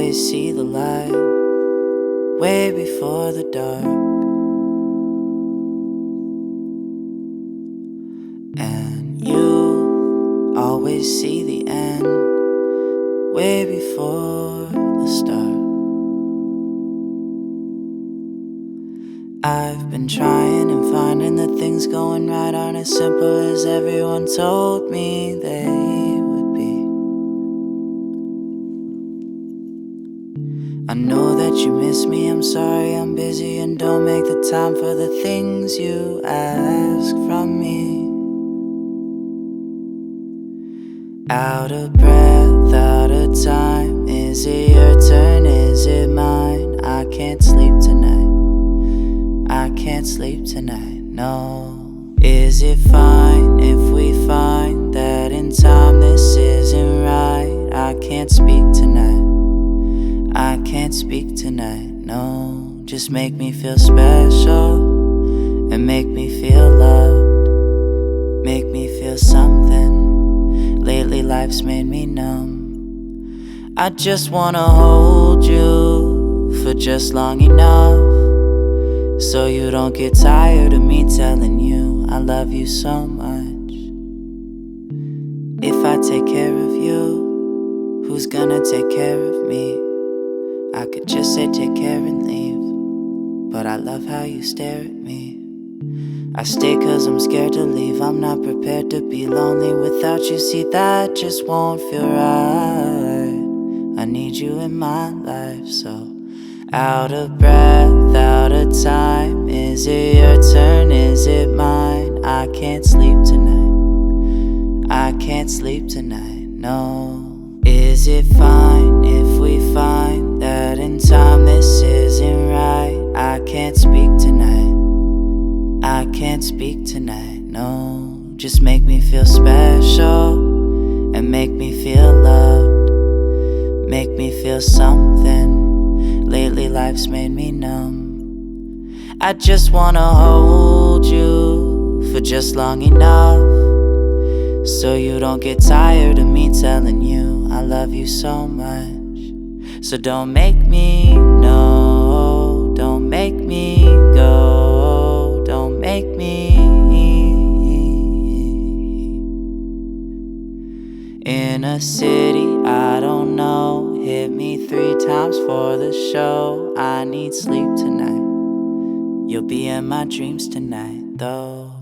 always see the light way before the dark. And you always see the end way before the start. I've been trying and finding that things going right aren't as simple as everyone told me they would be. I know that you miss me, I'm sorry I'm busy and don't make the time for the things you ask from me. Out of breath, out of time, is it your turn, is it mine? I can't sleep tonight, I can't sleep tonight, no. Is it fine if we find that in time this isn't right? I can't speak tonight, I can't speak tonight, no. Just make me feel special and make me feel loved, make me feel something. Lately life's made me numb. I just wanna hold you for just long enough, so you don't get tired of me telling you I love you so much. If I take care of you, who's gonna take care of me? I could just say take care and leave, but I love how you stare at me. I stay cause I'm scared to leave, I'm not prepared to be lonely without you. See, that just won't feel right. I need you in my life, so out of breath, out of time, is it your turn, is it mine? I can't sleep tonight, I can't sleep tonight, no. Is it fine if we find that in time this isn't right? I can't speak tonight, I can't speak tonight, no. Just make me feel special and make me feel loved, make me feel something. Lately life's made me numb. I just wanna hold you for just long enough, so you don't get tired of me telling you I love you so much. So don't make me, no, don't make me go, don't make me. In a city I don't know, hit me 3 times for the show. I need sleep tonight, you'll be in my dreams tonight though.